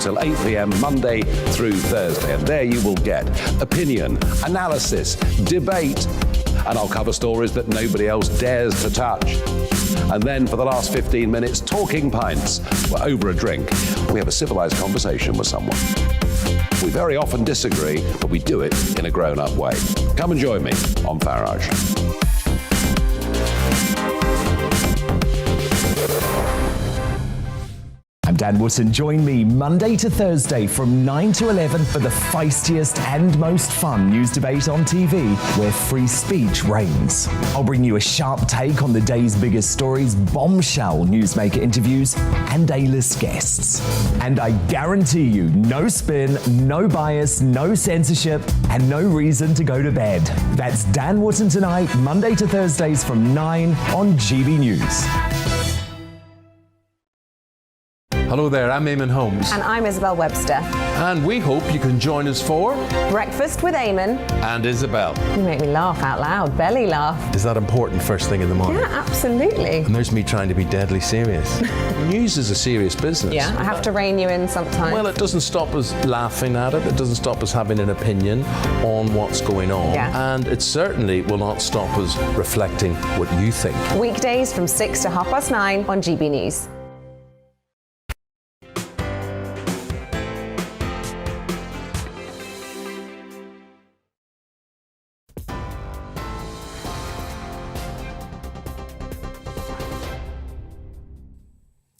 till 8 p.m. Monday through Thursday. And there you will get opinion, analysis, debate, and I'll cover stories that nobody else dares to touch. And then for the last 15 minutes, talking pints. We're over a drink. We have a civilized conversation with someone. We very often disagree, but we do it in a grown-up way. Come and join me on Farage. I'm Dan Wootton. Join me Monday to Thursday from 9 to 11 for the feistiest and most fun news debate on TV, where free speech reigns. I'll bring you a sharp take on the day's biggest stories, bombshell newsmaker interviews, and A-list guests. And I guarantee you, no spin, no bias, no censorship, and no reason to go to bed. That's Dan Wootton tonight, Monday to Thursdays from 9 on GB News. Hello there, I'm Eamon Holmes. And I'm Isabel Webster. And we hope you can join us for Breakfast with Eamon. And Isabel. You make me laugh out loud, belly laugh. Is that important first thing in the morning? Yeah, absolutely. And there's me trying to be deadly serious. News is a serious business. Yeah, I have to rein you in sometimes. Well, it doesn't stop us laughing at it. It doesn't stop us having an opinion on what's going on. Yeah. And it certainly will not stop us reflecting what you think. Weekdays from 6 to 9:30 on GB News.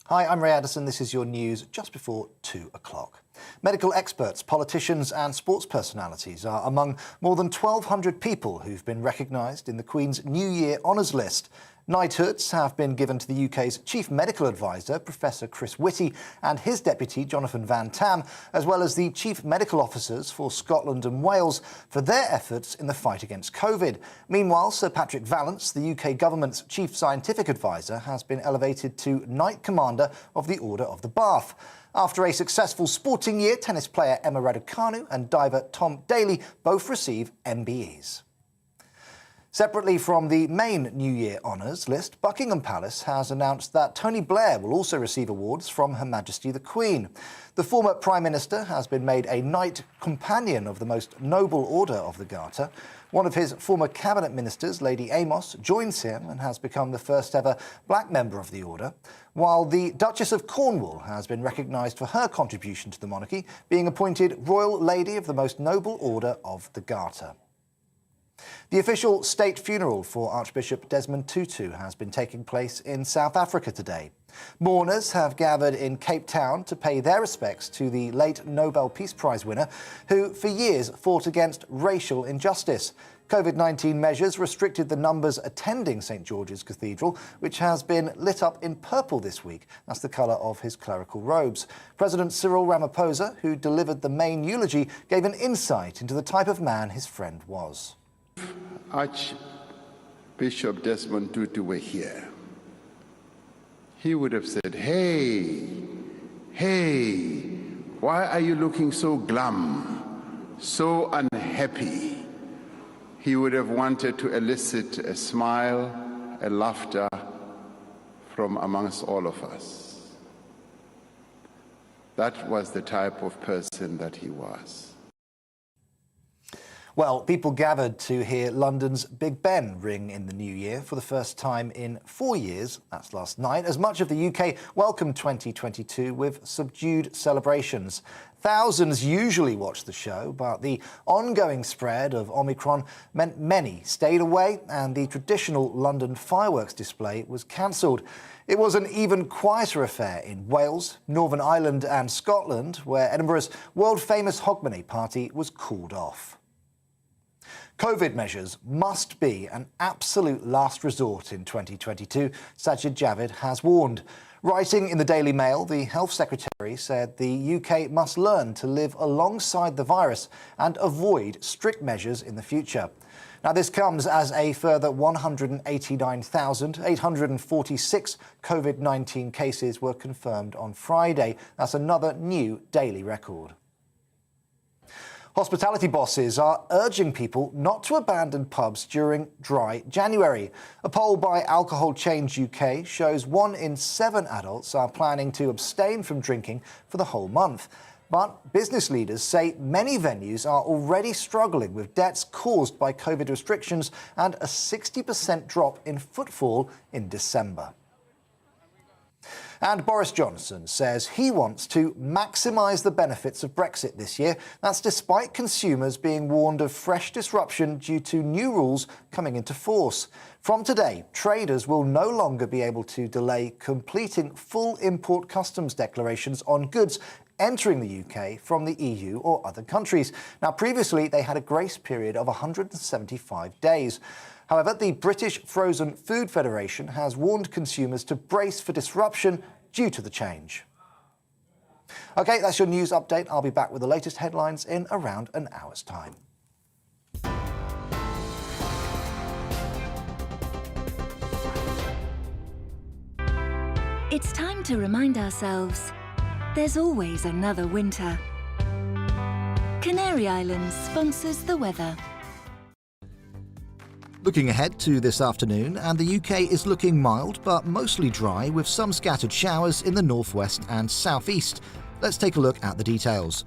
Hi, I'm Ray Addison. This is your news just before 2 o'clock. Medical experts, politicians and sports personalities are among more than 1,200 people who've been recognised in the Queen's New Year Honours List. Knighthoods have been given to the UK's Chief Medical Advisor, Professor Chris Whitty, and his deputy, Jonathan Van Tam, as well as the Chief Medical Officers for Scotland and Wales for their efforts in the fight against COVID. Meanwhile, Sir Patrick Vallance, the UK Government's Chief Scientific Advisor, has been elevated to Knight Commander of the Order of the Bath. After a successful sporting year, tennis player Emma Raducanu and diver Tom Daley both receive MBEs. Separately from the main New Year honours list, Buckingham Palace has announced that Tony Blair will also receive awards from Her Majesty the Queen. The former Prime Minister has been made a Knight Companion of the Most Noble Order of the Garter. One of his former cabinet ministers, Lady Amos, joins him and has become the first ever black member of the order, while the Duchess of Cornwall has been recognised for her contribution to the monarchy, being appointed Royal Lady of the Most Noble Order of the Garter. The official state funeral for Archbishop Desmond Tutu has been taking place in South Africa today. Mourners have gathered in Cape Town to pay their respects to the late Nobel Peace Prize winner, who for years fought against racial injustice. COVID-19 measures restricted the numbers attending St George's Cathedral, which has been lit up in purple this week. That's the colour of his clerical robes. President Cyril Ramaphosa, who delivered the main eulogy, gave an insight into the type of man his friend was. Archbishop Desmond Tutu were here, he would have said, hey, why are you looking so glum, so unhappy? He would have wanted to elicit a smile, a laughter from amongst all of us. That was the type of person that he was. Well, people gathered to hear London's Big Ben ring in the new year for the first time in 4 years. That's last night, as much of the UK welcomed 2022 with subdued celebrations. Thousands usually watch the show, but the ongoing spread of Omicron meant many stayed away, and the traditional London fireworks display was cancelled. It was an even quieter affair in Wales, Northern Ireland and Scotland, where Edinburgh's world-famous Hogmanay party was called off. COVID measures must be an absolute last resort in 2022, Sajid Javid has warned. Writing in the Daily Mail, the Health Secretary said the UK must learn to live alongside the virus and avoid strict measures in the future. Now, this comes as a further 189,846 COVID-19 cases were confirmed on Friday. That's another new daily record. Hospitality bosses are urging people not to abandon pubs during dry January. A poll by Alcohol Change UK shows 1 in 7 adults are planning to abstain from drinking for the whole month. But business leaders say many venues are already struggling with debts caused by COVID restrictions and a 60% drop in footfall in December. And Boris Johnson says he wants to maximise the benefits of Brexit this year. That's despite consumers being warned of fresh disruption due to new rules coming into force. From today, traders will no longer be able to delay completing full import customs declarations on goods entering the UK from the EU or other countries. Now, previously, they had a grace period of 175 days. However, the British Frozen Food Federation has warned consumers to brace for disruption due to the change. OK, that's your news update. I'll be back with the latest headlines in around an hour's time. It's time to remind ourselves there's always another winter. Canary Islands sponsors the weather. Looking ahead to this afternoon, and the UK is looking mild but mostly dry with some scattered showers in the northwest and southeast. Let's take a look at the details.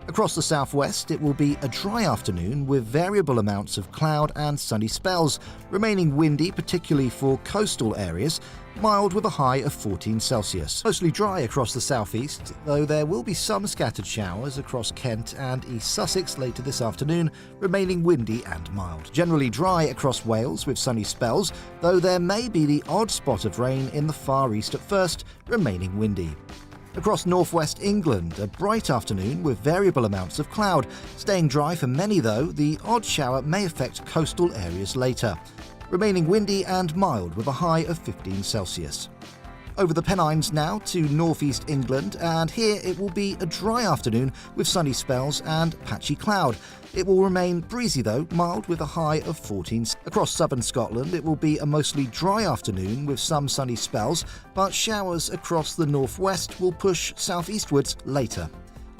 Across the southwest, it will be a dry afternoon with variable amounts of cloud and sunny spells, remaining windy particularly for coastal areas, mild with a high of 14 Celsius. Mostly dry across the southeast, though there will be some scattered showers across Kent and East Sussex later this afternoon, remaining windy and mild. Generally dry across Wales with sunny spells, though there may be the odd spot of rain in the far east at first, remaining windy. Across northwest England, a bright afternoon with variable amounts of cloud. Staying dry for many though, the odd shower may affect coastal areas later. Remaining windy and mild with a high of 15 Celsius. Over the Pennines now to northeast England, and here it will be a dry afternoon with sunny spells and patchy cloud. It will remain breezy though, mild with a high of 14. Across southern Scotland, it will be a mostly dry afternoon with some sunny spells, but showers across the northwest will push southeastwards later.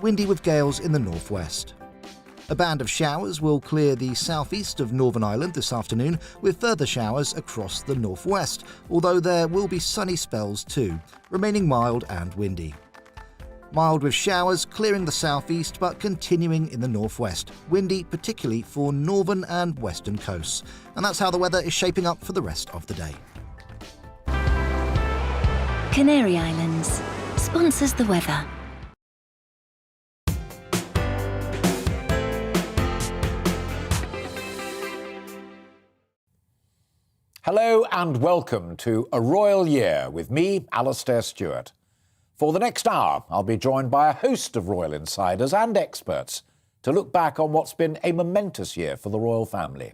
Windy with gales in the northwest. A band of showers will clear the southeast of Northern Ireland this afternoon, with further showers across the northwest, although there will be sunny spells too, remaining mild and windy. Mild with showers clearing the southeast but continuing in the northwest, windy particularly for northern and western coasts. And that's how the weather is shaping up for the rest of the day. Canary Islands sponsors the weather. Hello and welcome to A Royal Year with me, Alastair Stewart. For the next hour, I'll be joined by a host of royal insiders and experts to look back on what's been a momentous year for the royal family.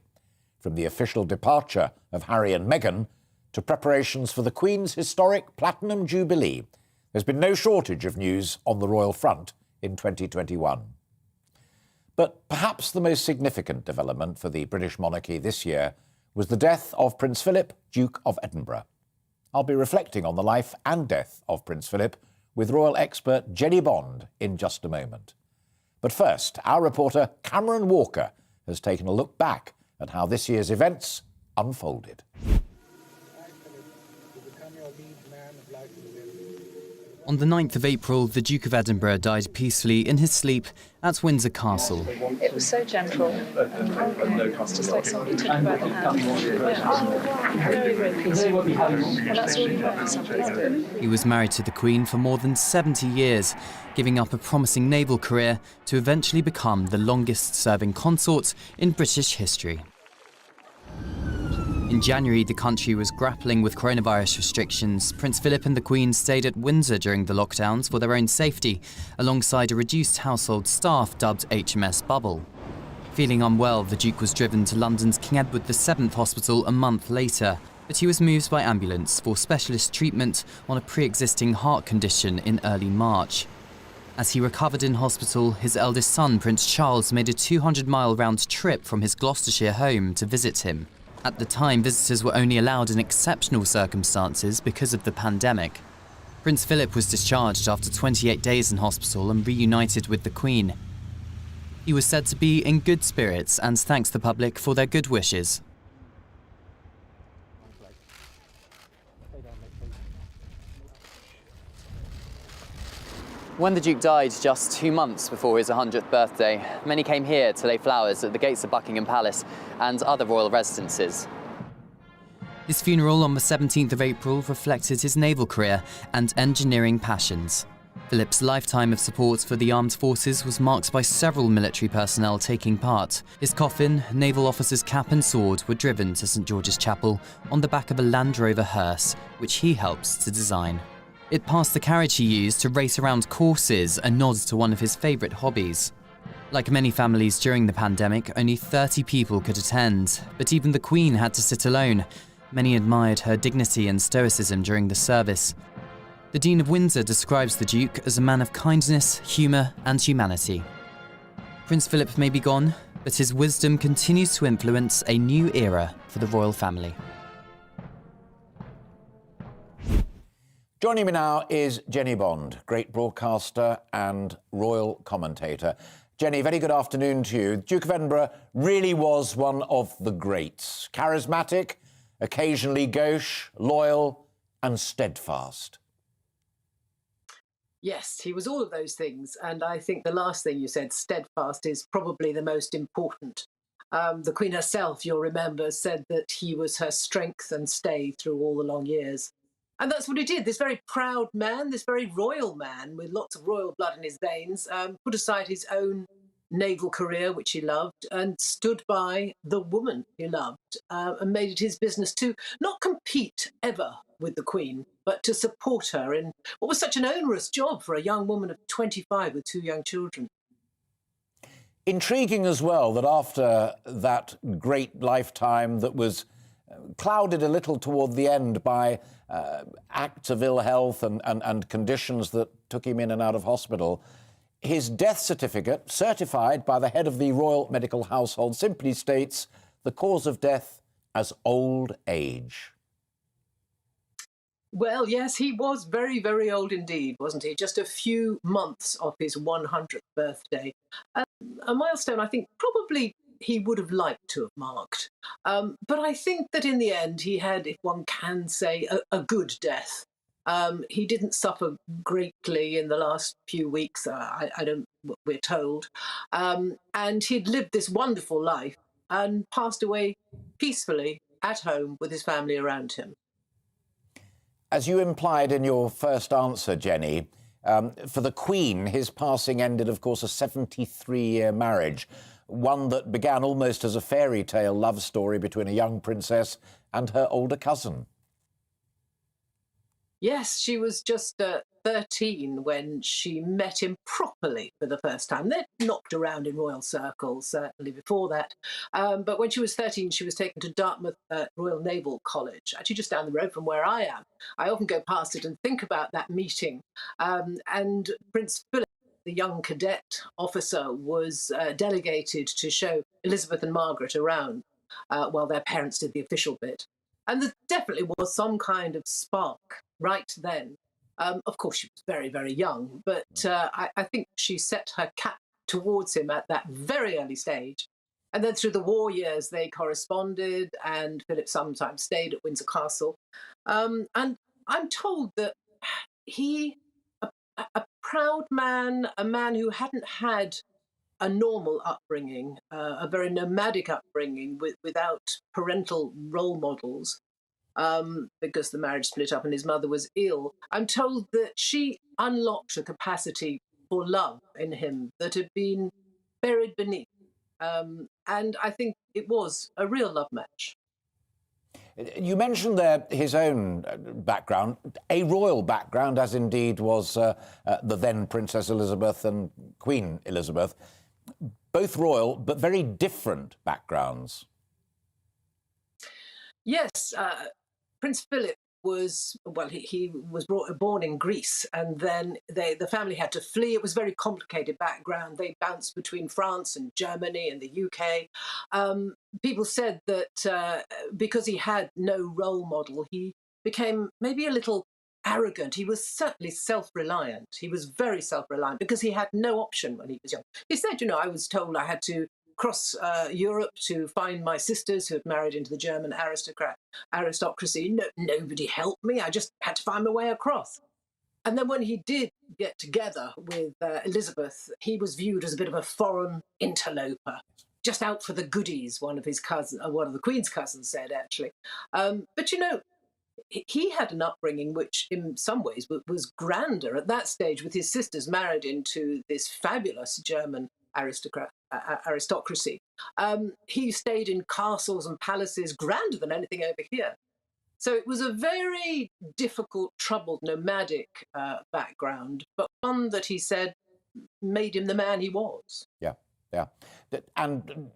From the official departure of Harry and Meghan to preparations for the Queen's historic Platinum Jubilee, there's been no shortage of news on the royal front in 2021. But perhaps the most significant development for the British monarchy this year was the death of Prince Philip, Duke of Edinburgh. I'll be reflecting on the life and death of Prince Philip with royal expert Jenny Bond in just a moment. But first, our reporter Cameron Walker has taken a look back at how this year's events unfolded. On the 9th of April, the Duke of Edinburgh died peacefully in his sleep at Windsor Castle. It was so gentle. It's just like somebody took you by the hand. Very, very peaceful. And that's all you want somebody to do. He was married to the Queen for more than 70 years, giving up a promising naval career to eventually become the longest-serving consort in British history. In January, the country was grappling with coronavirus restrictions. Prince Philip and the Queen stayed at Windsor during the lockdowns for their own safety, alongside a reduced household staff dubbed HMS Bubble. Feeling unwell, the Duke was driven to London's King Edward VII Hospital a month later, but he was moved by ambulance for specialist treatment on a pre-existing heart condition in early March. As he recovered in hospital, his eldest son, Prince Charles, made a 200-mile round trip from his Gloucestershire home to visit him. At the time, visitors were only allowed in exceptional circumstances because of the pandemic. Prince Philip was discharged after 28 days in hospital and reunited with the Queen. He was said to be in good spirits and thanks the public for their good wishes. When the Duke died just 2 months before his 100th birthday, many came here to lay flowers at the gates of Buckingham Palace and other royal residences. His funeral on the 17th of April reflected his naval career and engineering passions. Philip's lifetime of support for the armed forces was marked by several military personnel taking part. His coffin, naval officer's cap and sword were driven to St George's Chapel on the back of a Land Rover hearse, which he helped to design. It passed the carriage he used to race around courses, a nod to one of his favourite hobbies. Like many families during the pandemic, only 30 people could attend, but even the Queen had to sit alone. Many admired her dignity and stoicism during the service. The Dean of Windsor describes the Duke as a man of kindness, humour and humanity. Prince Philip may be gone, but his wisdom continues to influence a new era for the royal family. Joining me now is Jenny Bond, great broadcaster and royal commentator. Jenny, very good afternoon to you. Duke of Edinburgh really was one of the greats. Charismatic, occasionally gauche, loyal and steadfast. Yes, he was all of those things. And I think the last thing you said, steadfast, is probably the most important. The Queen herself, you'll remember, said that he was her strength and stay through all the long years. And that's what he did. This very proud man, this very royal man with lots of royal blood in his veins, put aside his own naval career, which he loved, and stood by the woman he loved, and made it his business to not compete ever with the Queen, but to support her in what was such an onerous job for a young woman of 25 with 2 young children. Intriguing as well that after that great lifetime that was clouded a little toward the end by acts of ill health and conditions that took him in and out of hospital, his death certificate, certified by the head of the Royal Medical Household, simply states the cause of death as old age. Well, yes, he was very, very old indeed, wasn't he? Just a few months off his 100th birthday. A milestone I think probably he would have liked to have marked. But I think that in the end he had, if one can say, a good death. He didn't suffer greatly in the last few weeks, we're told. And he'd lived this wonderful life and passed away peacefully at home with his family around him. As you implied in your first answer, Jenny, for the Queen, his passing ended, of course, a 73-year marriage, one that began almost as a fairy tale love story between a young princess and her older cousin. Yes, she was just 13 when she met him properly for the first time. They'd knocked around in royal circles, certainly before that. But when she was 13, she was taken to Dartmouth Royal Naval College, actually just down the road from where I am. I often go past it and think about that meeting. And Prince Philip, the young cadet officer, was delegated to show Elizabeth and Margaret around while their parents did the official bit. And there definitely was some kind of spark right then. Of course, she was very, very young, but I think she set her cap towards him at that very early stage. And then through the war years, they corresponded, and Philip sometimes stayed at Windsor Castle. And I'm told that he, a proud man, a man who hadn't had a normal upbringing, a very nomadic upbringing without parental role models, because the marriage split up and his mother was ill. I'm told that she unlocked a capacity for love in him that had been buried beneath. And I think it was a real love match. You mentioned there his own background, a royal background, as indeed was the then Princess Elizabeth and Queen Elizabeth. Both royal, but very different backgrounds. Yes, Prince Philip was, well, he was born in Greece, and then the family had to flee. It was a very complicated background. They bounced between France and Germany and the UK. People said that because he had no role model, he became maybe a little arrogant. He was certainly self-reliant. He was very self-reliant because he had no option when he was young. He said, I was told I had to cross Europe to find my sisters who had married into the German aristocracy. Nobody helped me. I just had to find my way across. And then when he did get together with Elizabeth, he was viewed as a bit of a foreign interloper, just out for the goodies, one of the Queen's cousins said, actually. But, you know, he had an upbringing which in some ways was grander at that stage, with his sisters married into this fabulous German aristocracy. He stayed in castles and palaces grander than anything over here. So it was a very difficult, troubled, nomadic background, but one that he said made him the man he was. Yeah, yeah. And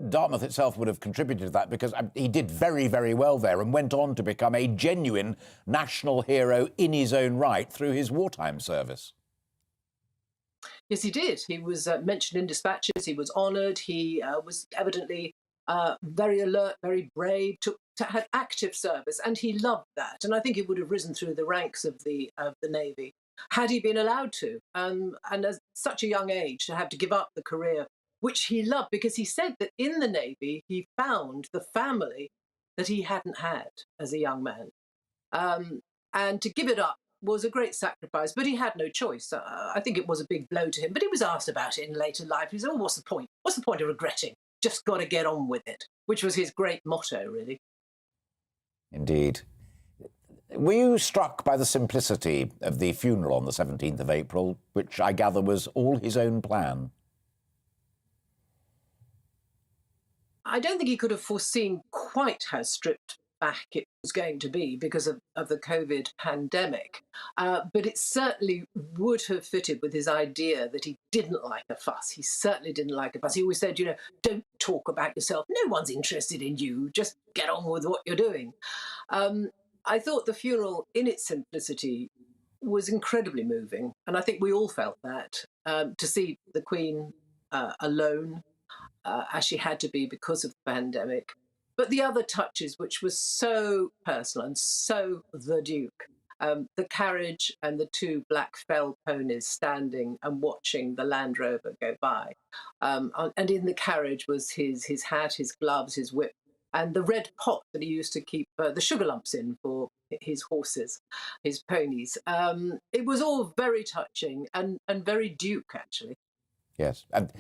Dartmouth itself would have contributed to that, because he did very, very well there and went on to become a genuine national hero in his own right through his wartime service. Yes, he did. He was mentioned in dispatches. He was honoured. He was evidently very alert, very brave, had active service, and he loved that. And I think he would have risen through the ranks of the Navy had he been allowed to. And at such a young age, to have to give up the career which he loved, because he said that in the Navy he found the family that he hadn't had as a young man. And to give it up was a great sacrifice, but he had no choice. I think it was a big blow to him, but he was asked about it in later life. He said, oh, what's the point? What's the point of regretting? Just got to get on with it, which was his great motto, really. Indeed. Were you struck by the simplicity of the funeral on the 17th of April, which I gather was all his own plan? I don't think he could have foreseen quite how stripped back it was going to be because of the COVID pandemic. But it certainly would have fitted with his idea that he didn't like a fuss. He certainly didn't like a fuss. He always said, you know, don't talk about yourself. No one's interested in you. Just get on with what you're doing. I thought the funeral, in its simplicity, was incredibly moving. And I think we all felt that. To see the Queen alone, as she had to be because of the pandemic. But the other touches, which was so personal and so the Duke, the carriage and the two black fell ponies standing and watching the Land Rover go by. And in the carriage was his hat, his gloves, his whip, and the red pot that he used to keep the sugar lumps in for his horses, his ponies. It was all very touching and very Duke, actually. Yes, and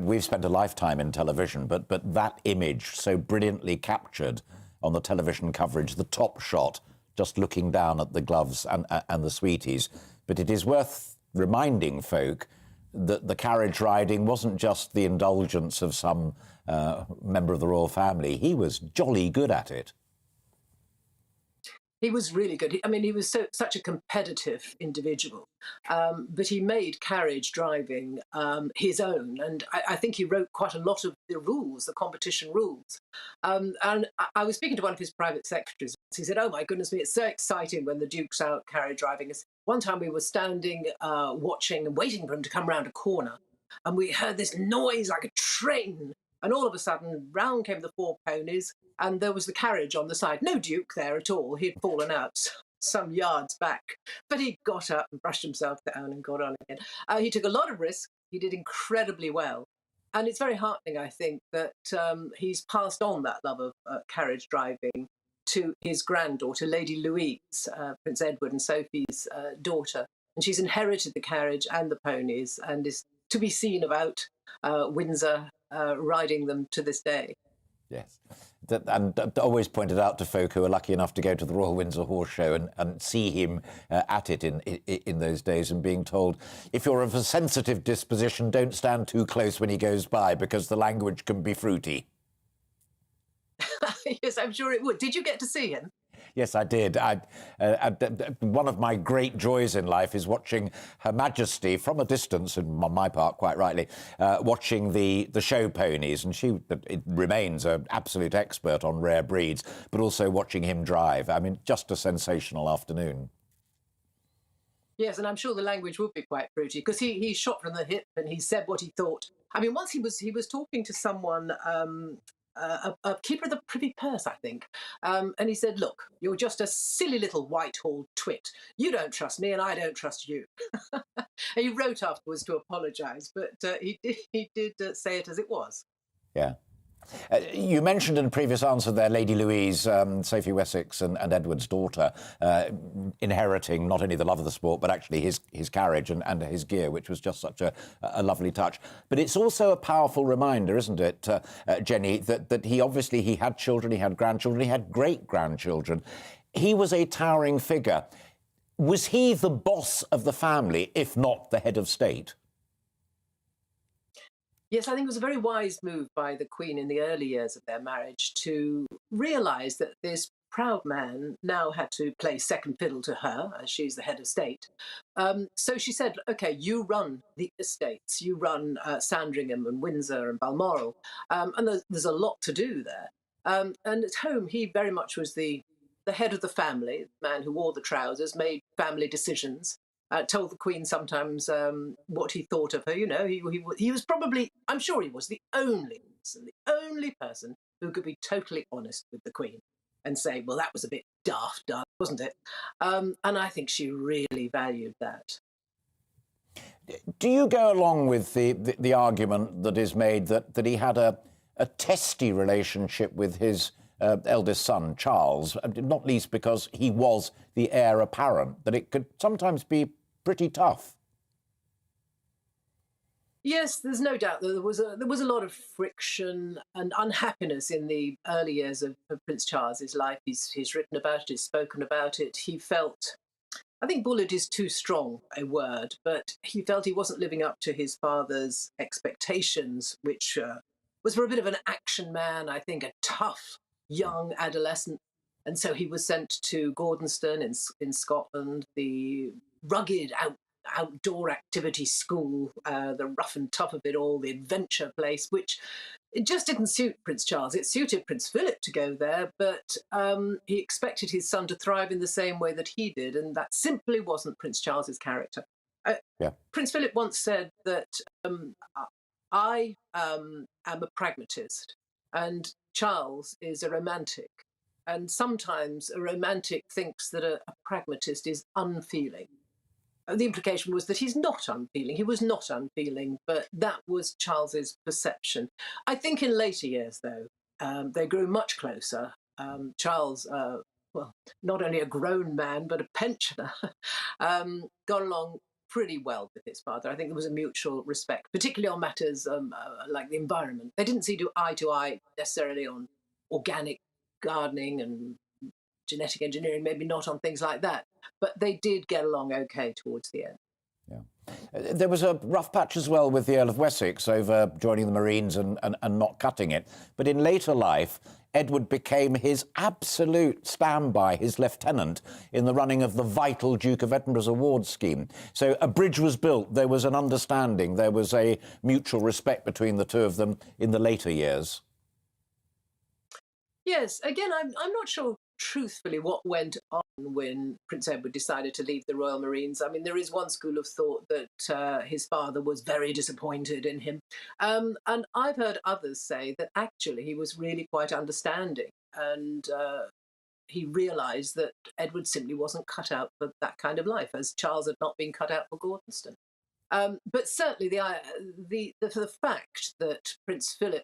we've spent a lifetime in television, but that image so brilliantly captured on the television coverage, the top shot, just looking down at the gloves and the sweeties. But it is worth reminding folk that the carriage riding wasn't just the indulgence of some member of the royal family. He was jolly good at it. He was really good. I mean, he was such a competitive individual, but he made carriage driving his own. And I think he wrote quite a lot of the rules, the competition rules. And I was speaking to one of his private secretaries. He said, oh, my goodness me, it's so exciting when the Duke's out carriage driving. One time we were standing, watching and waiting for him to come round a corner. And we heard this noise like a train. And all of a sudden, round came the four ponies, and there was the carriage on the side. No Duke there at all. He'd fallen out some yards back. But he got up and brushed himself down and got on again. He took a lot of risk. He did incredibly well. And it's very heartening, I think, that he's passed on that love of carriage driving to his granddaughter, Lady Louise, Prince Edward and Sophie's daughter. And she's inherited the carriage and the ponies and is to be seen about Windsor, riding them to this day. Yes. And always pointed out to folk who are lucky enough to go to the Royal Windsor Horse Show and see him at it in those days, and being told, if you're of a sensitive disposition, don't stand too close when he goes by because the language can be fruity. Yes, I'm sure it would. Did you get to see him? Yes, I did. One of my great joys in life is watching Her Majesty from a distance, and on my part, quite rightly, watching the show ponies. And she remains an absolute expert on rare breeds, but also watching him drive. I mean, just a sensational afternoon. Yes, and I'm sure the language would be quite fruity because he shot from the hip and he said what he thought. I mean, once he was talking to someone. A keeper of the Privy Purse, I think. And he said, look, you're just a silly little Whitehall twit. You don't trust me and I don't trust you. He wrote afterwards to apologise, but he did say it as it was. Yeah. You mentioned in a previous answer there Lady Louise, Sophie Wessex and Edward's daughter, inheriting not only the love of the sport, but actually his carriage and his gear, which was just such a lovely touch. But it's also a powerful reminder, isn't it, Jenny, that he had children, he had grandchildren, he had great-grandchildren. He was a towering figure. Was he the boss of the family, if not the head of state? Yes, I think it was a very wise move by the Queen in the early years of their marriage to realise that this proud man now had to play second fiddle to her, as she's the head of state. So she said, OK, you run the estates, you run Sandringham and Windsor and Balmoral, and there's a lot to do there. And at home, he very much was the head of the family, the man who wore the trousers, made family decisions. Told the Queen sometimes what he thought of her. You know, he was probably, I'm sure he was the only person who could be totally honest with the Queen and say, well, that was a bit daft, wasn't it? And I think she really valued that. Do you go along with the argument that is made that he had a testy relationship with his eldest son, Charles, not least because he was the heir apparent, that it could sometimes be pretty tough? Yes, there's no doubt that there was a lot of friction and unhappiness in the early years of Prince Charles's life. He's written about it, he's spoken about it. He felt, I think bullied is too strong a word, but he felt he wasn't living up to his father's expectations, which was for a bit of an action man, I think a tough young adolescent. And so he was sent to Gordonston in Scotland, the rugged outdoor activity school, the rough and tough of it all, the adventure place, which it just didn't suit Prince Charles. It suited Prince Philip to go there, but he expected his son to thrive in the same way that he did, and that simply wasn't Prince Charles's character. Prince Philip once said that I am a pragmatist, and Charles is a romantic. And sometimes a romantic thinks that a pragmatist is unfeeling. The implication was that he's not unfeeling. He was not unfeeling, but that was Charles's perception. I think in later years, though, they grew much closer. Charles, well, not only a grown man, but a pensioner, got along pretty well with his father. I think there was a mutual respect, particularly on matters like the environment. They didn't see eye to eye necessarily on organic gardening and genetic engineering, maybe not on things like that, but they did get along okay towards the end. Yeah. There was a rough patch as well with the Earl of Wessex over joining the Marines and not cutting it. But in later life, Edward became his absolute standby, his lieutenant, in the running of the vital Duke of Edinburgh's award scheme. So a bridge was built, there was an understanding, there was a mutual respect between the two of them in the later years. Yes, again, I'm not sure truthfully what went on when Prince Edward decided to leave the Royal Marines. I mean, there is one school of thought that his father was very disappointed in him. And I've heard others say that actually he was really quite understanding, and he realised that Edward simply wasn't cut out for that kind of life, as Charles had not been cut out for Gordonston. But certainly the fact that Prince Philip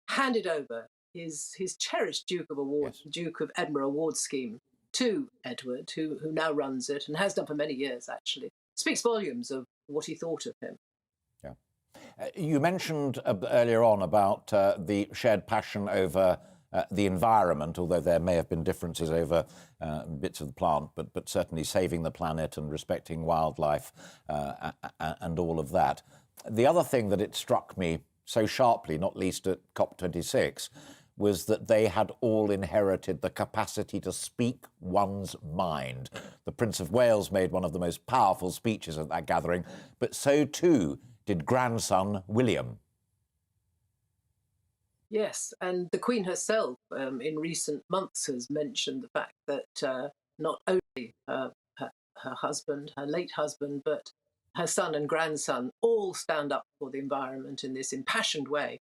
handed over his cherished Duke of Edinburgh award scheme to Edward, who now runs it and has done for many years, actually, speaks volumes of what he thought of him. Yeah. You mentioned earlier on about the shared passion over the environment, although there may have been differences over bits of the plant, but certainly saving the planet and respecting wildlife and all of that. The other thing that it struck me so sharply, not least at COP26, was that they had all inherited the capacity to speak one's mind. The Prince of Wales made one of the most powerful speeches at that gathering, but so too did grandson William. Yes, and the Queen herself in recent months has mentioned the fact that not only her husband, her late husband, but her son and grandson all stand up for the environment in this impassioned way.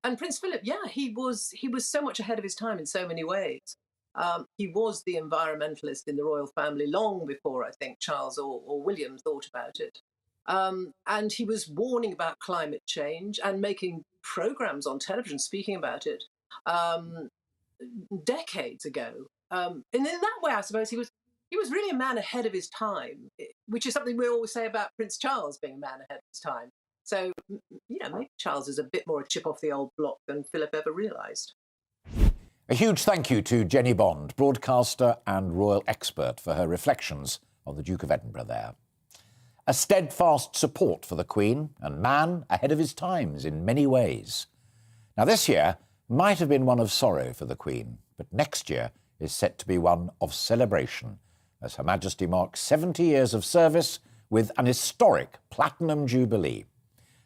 And Prince Philip, yeah, he was so much ahead of his time in so many ways. He was the environmentalist in the royal family long before, I think, Charles or William thought about it. And he was warning about climate change and making programs on television speaking about it decades ago. And in that way, I suppose he was really a man ahead of his time, which is something we always say about Prince Charles being a man ahead of his time. So, maybe Charles is a bit more a chip off the old block than Philip ever realised. A huge thank you to Jenny Bond, broadcaster and royal expert, for her reflections on the Duke of Edinburgh there. A steadfast support for the Queen and man ahead of his times in many ways. Now, this year might have been one of sorrow for the Queen, but next year is set to be one of celebration as Her Majesty marks 70 years of service with an historic Platinum Jubilee.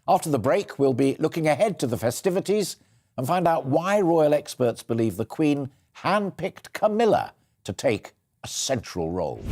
After the break, we'll be looking ahead to the festivities and find out why royal experts believe the Queen handpicked Camilla to take a central role.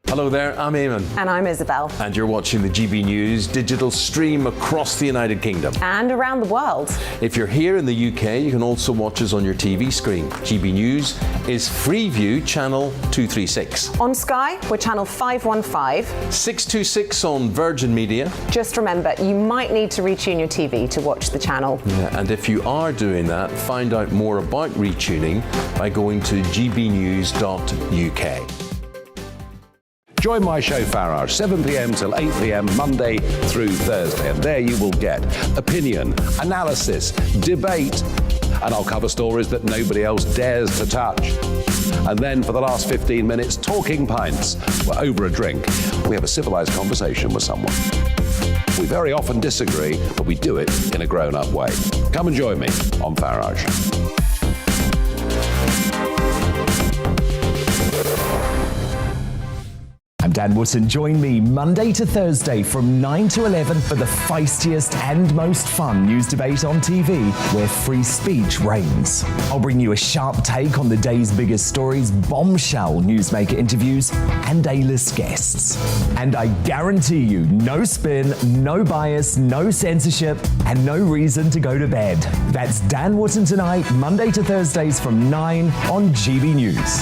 Hello there, I'm Eamon. And I'm Isabel. And you're watching the GB News digital stream across the United Kingdom. And around the world. If you're here in the UK, you can also watch us on your TV screen. GB News is Freeview channel 236. On Sky, we're channel 515. 626 on Virgin Media. Just remember, you might need to retune your TV to watch the channel. Yeah, and if you are doing that, find out more about retuning by going to gbnews.uk. Join my show Farage, 7 p.m. till 8 p.m. Monday through Thursday. And there you will get opinion, analysis, debate, and I'll cover stories that nobody else dares to touch. And then for the last 15 minutes, talking pints. We're over a drink. We have a civilized conversation with someone. We very often disagree, but we do it in a grown-up way. Come and join me on Farage. I'm Dan Wootton. Join me Monday to Thursday from 9 to 11 for the feistiest and most fun news debate on TV, where free speech reigns. I'll bring you a sharp take on the day's biggest stories, bombshell newsmaker interviews, and A-list guests. And I guarantee you, no spin, no bias, no censorship, and no reason to go to bed. That's Dan Wootton Tonight, Monday to Thursdays from 9 on GB News.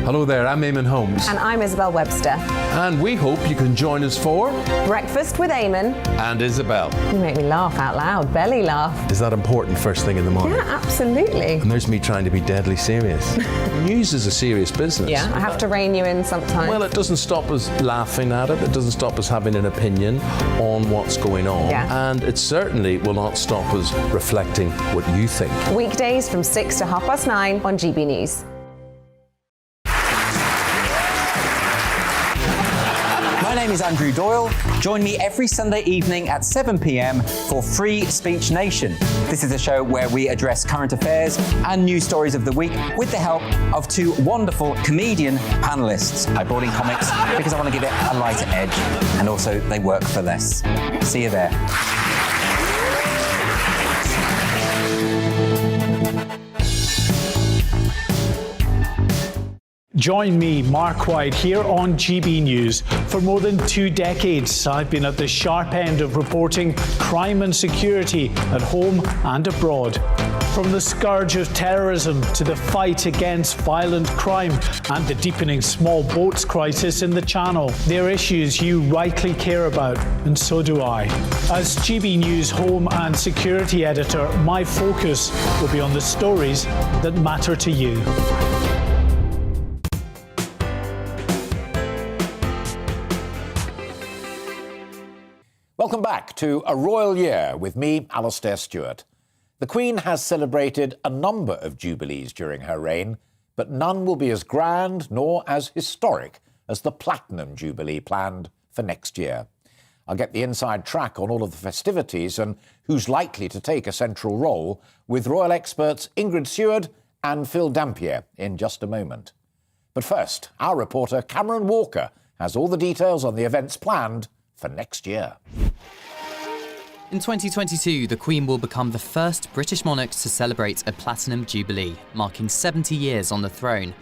Hello there, I'm Eamon Holmes. And I'm Isabel Webster. And we hope you can join us for Breakfast with Eamon. And Isabel. You make me laugh out loud, belly laugh. Is that important first thing in the morning? Yeah, absolutely. And there's me trying to be deadly serious. News is a serious business. Yeah, I have to rein you in sometimes. Well, it doesn't stop us laughing at it. It doesn't stop us having an opinion on what's going on. Yeah. And it certainly will not stop us reflecting what you think. Weekdays from 6 to 9:30 on GB News. My name is Andrew Doyle. Join me every Sunday evening at 7 p.m. for Free Speech Nation. This is a show where we address current affairs and news stories of the week with the help of two wonderful comedian panellists. I brought in comics because I want to give it a lighter edge, and also they work for less. See you there. Join me, Mark White, here on GB News. For more than 2 decades, I've been at the sharp end of reporting crime and security at home and abroad. From the scourge of terrorism to the fight against violent crime and the deepening small boats crisis in the Channel, they're issues you rightly care about, and so do I. As GB News Home and Security Editor, my focus will be on the stories that matter to you. Welcome back to A Royal Year with me, Alastair Stewart. The Queen has celebrated a number of jubilees during her reign, but none will be as grand nor as historic as the Platinum Jubilee planned for next year. I'll get the inside track on all of the festivities and who's likely to take a central role with royal experts Ingrid Seward and Phil Dampier in just a moment. But first, our reporter Cameron Walker has all the details on the events planned for next year. In 2022, the Queen will become the first British monarch to celebrate a Platinum Jubilee, marking 70 years on the throne.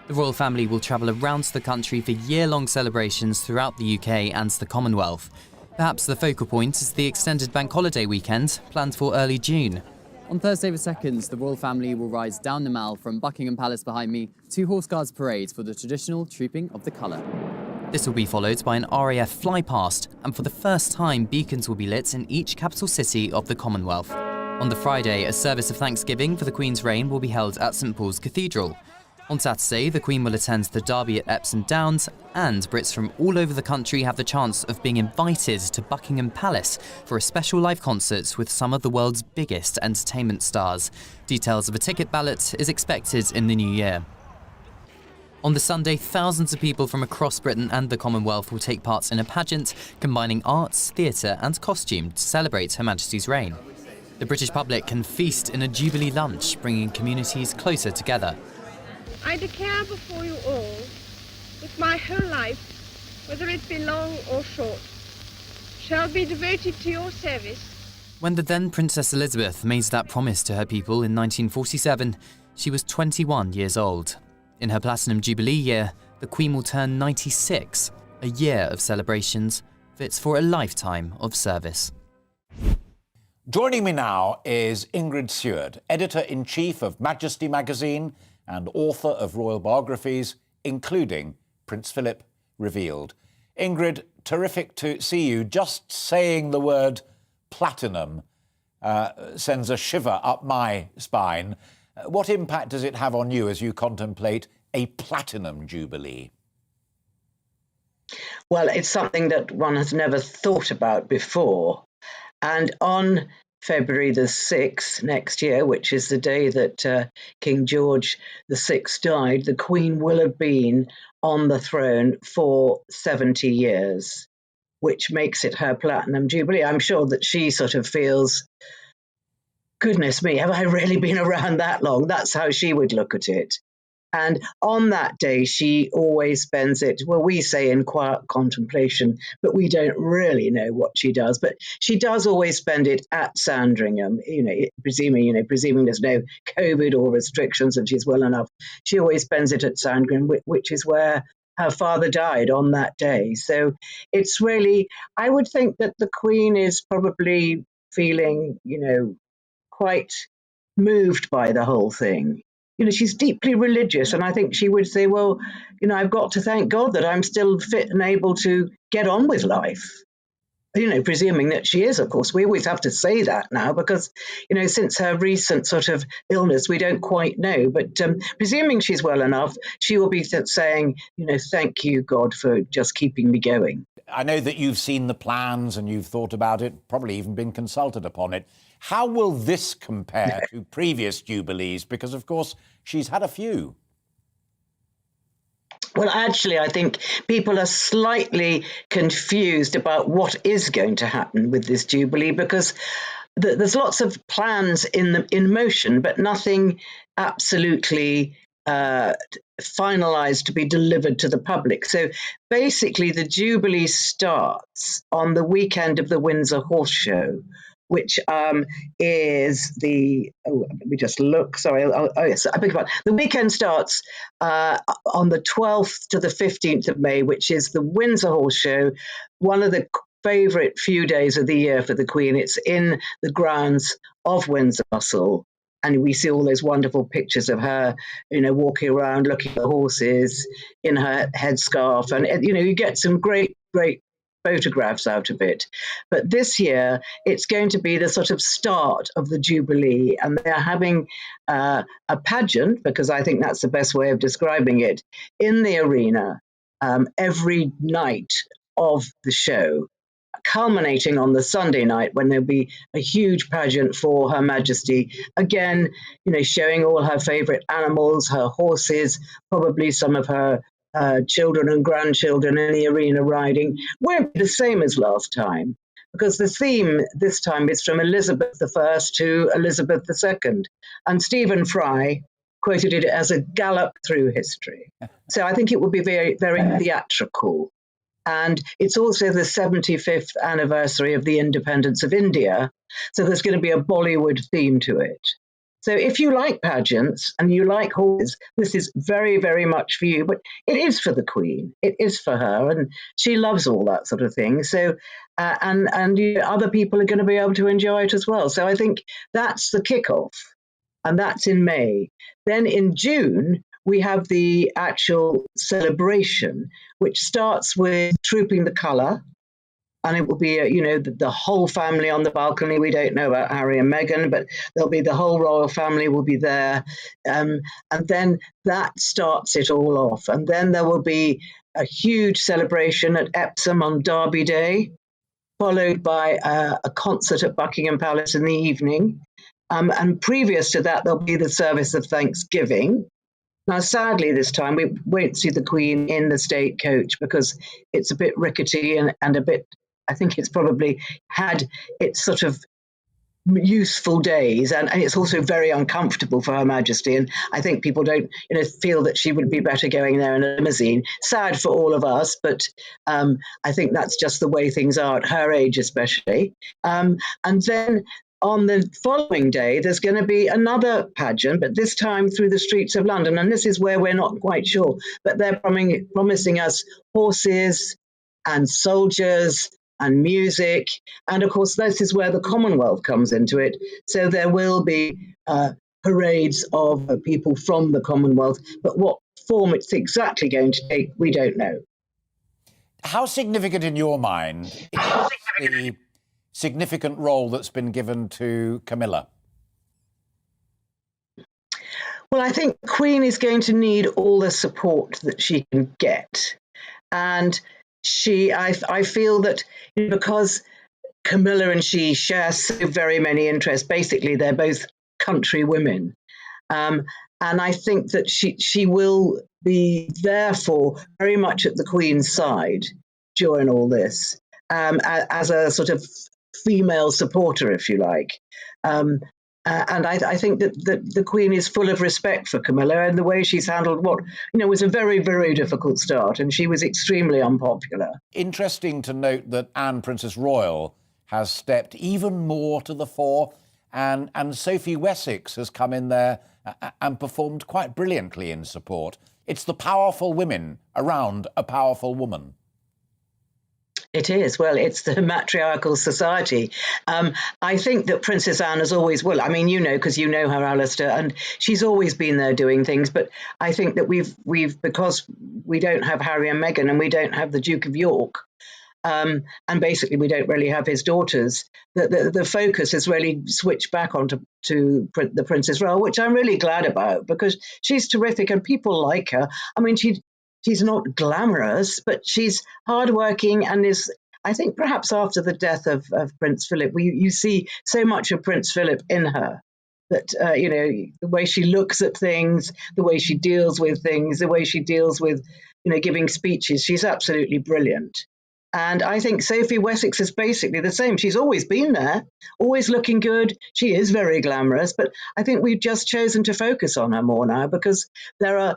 The royal family will travel around the country for year-long celebrations throughout the UK and the Commonwealth. Perhaps the focal point is the extended bank holiday weekend, planned for early June. On Thursday the 2nd, the royal family will rise down the Mall from Buckingham Palace behind me to Horse Guards Parade for the traditional trooping of the colour. This will be followed by an RAF flypast, and for the first time, beacons will be lit in each capital city of the Commonwealth. On the Friday, a service of thanksgiving for the Queen's reign will be held at St Paul's Cathedral. On Saturday, the Queen will attend the Derby at Epsom Downs, and Brits from all over the country have the chance of being invited to Buckingham Palace for a special live concert with some of the world's biggest entertainment stars. Details of a ticket ballot is expected in the new year. On the Sunday, thousands of people from across Britain and the Commonwealth will take part in a pageant combining arts, theatre and costume to celebrate Her Majesty's reign. The British public can feast in a Jubilee lunch, bringing communities closer together. I declare before you all that my whole life, whether it be long or short, shall be devoted to your service. When the then Princess Elizabeth made that promise to her people in 1947, she was 21 years old. In her Platinum Jubilee year, the Queen will turn 96, a year of celebrations fit for a lifetime of service. Joining me now is Ingrid Stewart, Editor-in-Chief of Majesty magazine and author of royal biographies, including Prince Philip Revealed. Ingrid, terrific to see you. Just saying the word platinum sends a shiver up my spine. What impact does it have on you as you contemplate a Platinum Jubilee? Well, it's something that one has never thought about before. And on February the 6th next year, which is the day that King George VI died, the Queen will have been on the throne for 70 years, which makes it her Platinum Jubilee. I'm sure that she sort of feels, goodness me, have I really been around that long? That's how she would look at it. And on that day, she always spends it, well, we say in quiet contemplation, but we don't really know what she does. But she does always spend it at Sandringham, presuming there's no COVID or restrictions and she's well enough. She always spends it at Sandringham, which is where her father died on that day. So it's really, I would think that the Queen is probably feeling, quite moved by the whole thing. She's deeply religious, and I think she would say, well, I've got to thank God that I'm still fit and able to get on with life. Presuming that she is, of course. We always have to say that now because, since her recent sort of illness, we don't quite know. But presuming she's well enough, she will be saying, thank you, God, for just keeping me going. I know that you've seen the plans and you've thought about it, probably even been consulted upon it. How will this compare to previous Jubilees? Because, of course, she's had a few. Well, actually, I think people are slightly confused about what is going to happen with this Jubilee because there's lots of plans in motion, but nothing absolutely finalised to be delivered to the public. So basically, the Jubilee starts on the weekend of the Windsor Horse Show, which is the, let me just look, sorry, yes, I beg your pardon. The weekend starts on the 12th to the 15th of May, which is the Windsor Horse Show, one of the favourite few days of the year for the Queen. It's in the grounds of Windsor Castle, and we see all those wonderful pictures of her, walking around, looking at the horses in her headscarf, and, you get some great photographs out of it. But this year, it's going to be the sort of start of the Jubilee, and they're having a pageant, because I think that's the best way of describing it, in the arena every night of the show, culminating on the Sunday night when there'll be a huge pageant for Her Majesty. Again, showing all her favourite animals, her horses, probably some of her children and grandchildren in the arena riding. Won't be the same as last time, because the theme this time is from Elizabeth I to Elizabeth II. And Stephen Fry quoted it as a gallop through history. So I think it will be very, very theatrical. And it's also the 75th anniversary of the independence of India. So there's going to be a Bollywood theme to it. So if you like pageants and you like horses, this is very, very much for you. But it is for the Queen. It is for her, and she loves all that sort of thing. So, other people are going to be able to enjoy it as well. So I think that's the kickoff, and that's in May. Then in June we have the actual celebration, which starts with Trooping the Colour. And it will be, the whole family on the balcony. We don't know about Harry and Meghan, but there'll be the whole royal family will be there. And then that starts it all off. And then there will be a huge celebration at Epsom on Derby Day, followed by a concert at Buckingham Palace in the evening. And previous to that, there'll be the service of Thanksgiving. Now, sadly, this time we won't see the Queen in the state coach because it's a bit rickety and a bit, I think it's probably had its sort of useful days, and it's also very uncomfortable for Her Majesty. And I think people don't, feel that she would be better going there in a limousine. Sad for all of us, but I think that's just the way things are at her age, especially. And then on the following day, there's going to be another pageant, but this time through the streets of London. And this is where we're not quite sure, but they're promising us horses and soldiers and music. And of course, this is where the Commonwealth comes into it. So there will be parades of people from the Commonwealth, but what form it's exactly going to take, we don't know. How significant in your mind is the significant role that's been given to Camilla? Well, I think Queen is going to need all the support that she can get. And I feel that because Camilla and she share so very many interests, basically they're both country women. And I think that she will be therefore very much at the Queen's side during all this, as a sort of female supporter, if you like. And I think that the Queen is full of respect for Camilla and the way she's handled what, was a very, very difficult start, and she was extremely unpopular. Interesting to note that Anne, Princess Royal, has stepped even more to the fore, and Sophie Wessex has come in there and performed quite brilliantly in support. It's the powerful women around a powerful woman. It is. Well, it's the matriarchal society. I think that Princess Anne has always, well, I mean, because you know her, Alastair, and she's always been there doing things. But I think that we've because we don't have Harry and Meghan and we don't have the Duke of York, and basically we don't really have his daughters, the focus has really switched back onto the Princess Royal, which I'm really glad about because she's terrific and people like her. I mean, she's not glamorous, but she's hardworking and is, I think, perhaps after the death of Prince Philip, you see so much of Prince Philip in her that, the way she looks at things, the way she deals with things, the way she deals with, giving speeches. She's absolutely brilliant. And I think Sophie Wessex is basically the same. She's always been there, always looking good. She is very glamorous, but I think we've just chosen to focus on her more now because there are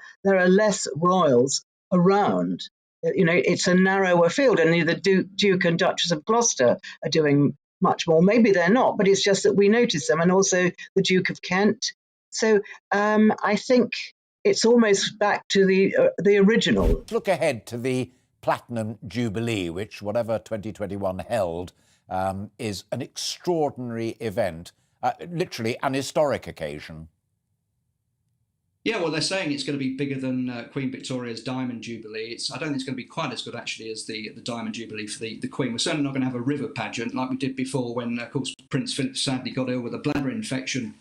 less royals around. It's a narrower field, and the Duke and Duchess of Gloucester are doing much more. Maybe they're not, but it's just that we notice them, and also the Duke of Kent. So I think it's almost back to the original. Look ahead to the Platinum Jubilee, which, whatever 2021 held, is an extraordinary event, literally an historic occasion. Yeah, well, they're saying it's going to be bigger than Queen Victoria's Diamond Jubilee. I don't think it's going to be quite as good, actually, as the Diamond Jubilee for the Queen. We're certainly not going to have a river pageant like we did before when, of course, Prince Philip sadly got ill with a bladder infection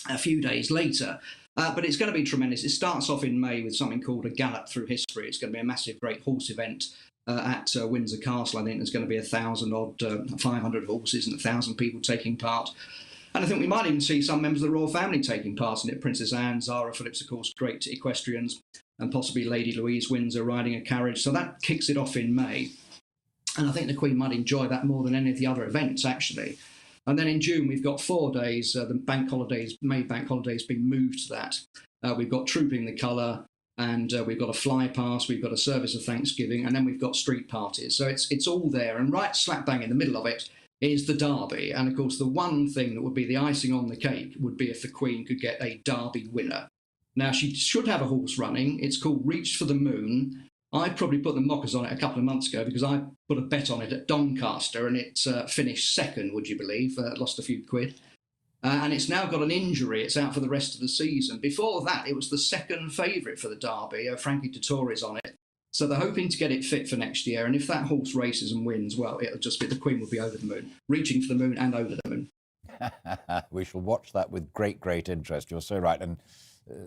a few days later. But it's going to be tremendous. It starts off in May with something called a Gallop Through History. It's going to be a massive, great horse event at Windsor Castle. I think there's going to be 500 horses and 1,000 people taking part. And I think we might even see some members of the royal family taking part in it. Princess Anne, Zara Phillips, of course, great equestrians, and possibly Lady Louise Windsor riding a carriage. So that kicks it off in May. And I think the Queen might enjoy that more than any of the other events, actually. And then in June, we've got 4 days, the bank holidays, May bank holidays being moved to that. We've got Trooping the Colour, and we've got a fly pass, we've got a service of Thanksgiving, and then we've got street parties. So it's all there. And right slap bang in the middle of it is the Derby. And of course, the one thing that would be the icing on the cake would be if the Queen could get a Derby winner. Now, she should have a horse running. It's called Reach for the Moon. I probably put the mockers on it a couple of months ago because I put a bet on it at Doncaster and it finished second, would you believe? Lost a few quid. And it's now got an injury. It's out for the rest of the season. Before that, it was the second favourite for the Derby. Frankie Dettori's on it. So they're hoping to get it fit for next year. And if that horse races and wins, well, it'll just be the Queen will be over the moon, reaching for the moon and over the moon. We shall watch that with great, great interest. You're so right. And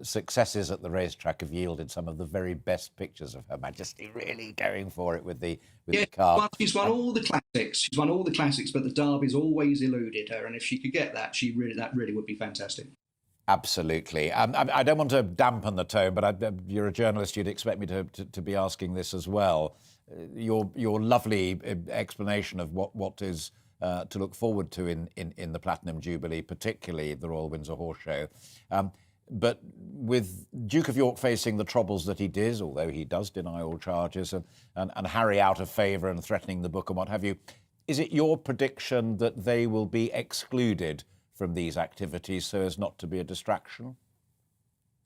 successes at the racetrack have yielded some of the very best pictures of Her Majesty really going for it with the car. She's won all the classics. She's won all the classics, but the Derby's always eluded her. And if she could get that, that really would be fantastic. Absolutely. I don't want to dampen the tone, but you're a journalist. You'd expect me to be asking this as well. Your lovely explanation of what is to look forward to in the Platinum Jubilee, particularly the Royal Windsor Horse Show. But with Duke of York facing the troubles that he did, although he does deny all charges, and Harry out of favour and threatening the book and what have you, is it your prediction that they will be excluded from these activities so as not to be a distraction?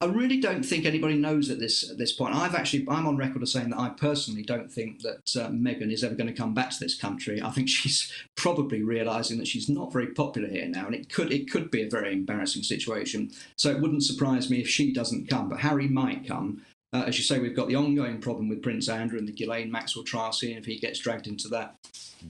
I really don't think anybody knows at this point. I'm on record as saying that I personally don't think that Meghan is ever going to come back to this country. I think she's probably realising that she's not very popular here now, and it could be a very embarrassing situation. So it wouldn't surprise me if she doesn't come, but Harry might come. As you say, we've got the ongoing problem with Prince Andrew and the Ghislaine Maxwell trial, seeing if he gets dragged into that.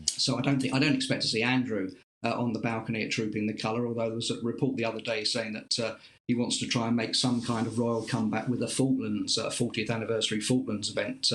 So I don't expect to see Andrew on the balcony at Trooping the Colour, although there was a report the other day saying that he wants to try and make some kind of royal comeback with a Falklands 40th anniversary Falklands event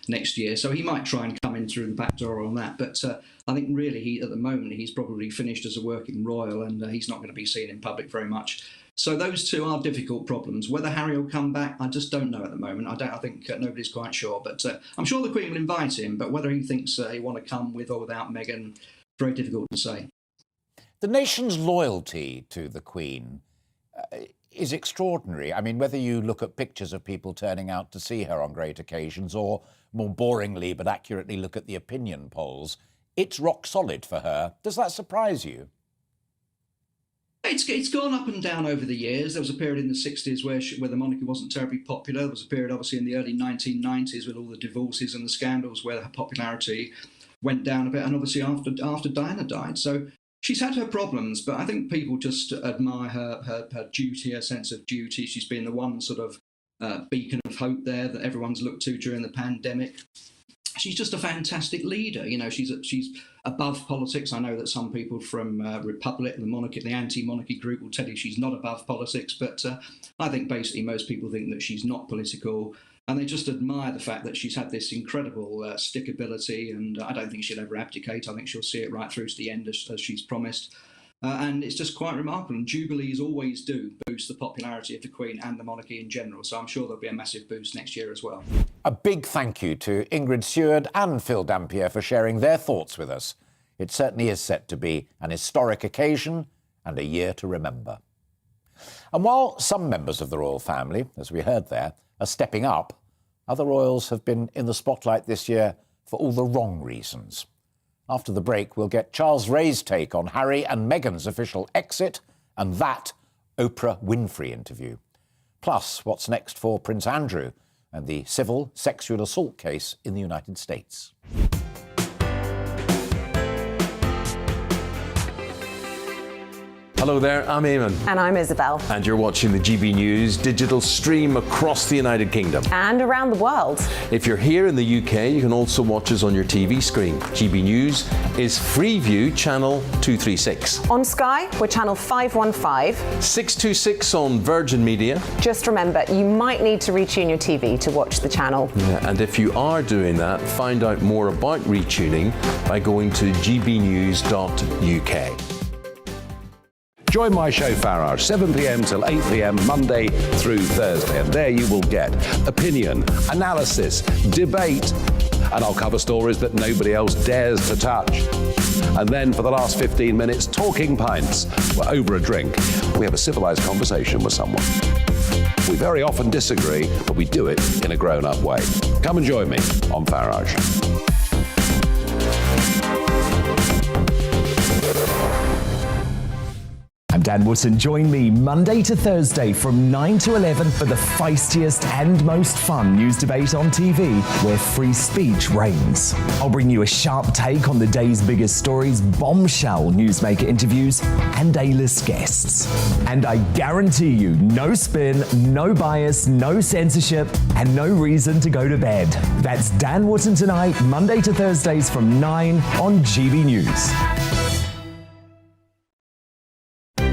next year. So he might try and come in through the back door on that. But I think really at the moment he's probably finished as a working royal, and he's not going to be seen in public very much. So those two are difficult problems. Whether Harry will come back, I just don't know at the moment. I think nobody's quite sure. But I'm sure the Queen will invite him. But whether he thinks he want to come with or without Meghan, very difficult to say. The nation's loyalty to the Queen is extraordinary. I mean, whether you look at pictures of people turning out to see her on great occasions or, more boringly but accurately, look at the opinion polls, it's rock solid for her. Does that surprise you? It's gone up and down over the years. There was a period in the 60s where the monarchy wasn't terribly popular. There was a period, obviously, in the early 1990s with all the divorces and the scandals where her popularity went down a bit, and obviously after Diana died. So she's had her problems, but I think people just admire her duty, her sense of duty. She's been the one sort of beacon of hope there that everyone's looked to during the pandemic. She's just a fantastic leader. You know, she's above politics. I know that some people from Republic, the monarchy, the anti-monarchy group will tell you she's not above politics, but I think basically most people think that she's not political. And they just admire the fact that she's had this incredible stickability, and I don't think she'll ever abdicate. I think she'll see it right through to the end as she's promised. And it's just quite remarkable. And Jubilees always do boost the popularity of the Queen and the monarchy in general. So I'm sure there'll be a massive boost next year as well. A big thank you to Ingrid Seward and Phil Dampier for sharing their thoughts with us. It certainly is set to be an historic occasion and a year to remember. And while some members of the royal family, as we heard there, are stepping up, other royals have been in the spotlight this year for all the wrong reasons. After the break, we'll get Charles Ray's take on Harry and Meghan's official exit and that Oprah Winfrey interview. Plus, what's next for Prince Andrew and the civil sexual assault case in the United States. Hello there, I'm Eamon. And I'm Isabel. And you're watching the GB News digital stream across the United Kingdom. And around the world. If you're here in the UK, you can also watch us on your TV screen. GB News is Freeview channel 236. On Sky, we're channel 515. 626 on Virgin Media. Just remember, you might need to retune your TV to watch the channel. Yeah, and if you are doing that, find out more about retuning by going to gbnews.uk. Join my show Farage, 7 p.m. till 8 p.m. Monday through Thursday. And there you will get opinion, analysis, debate, and I'll cover stories that nobody else dares to touch. And then for the last 15 minutes, talking pints. We're over a drink. We have a civilized conversation with someone. We very often disagree, but we do it in a grown-up way. Come and join me on Farage. Dan Wootton. Join me Monday to Thursday from 9 to 11 for the feistiest and most fun news debate on TV, where free speech reigns. I'll bring you a sharp take on the day's biggest stories, bombshell newsmaker interviews, and A-list guests. And I guarantee you, no spin, no bias, no censorship, and no reason to go to bed. That's Dan Wootton tonight, Monday to Thursdays from 9 on GB News.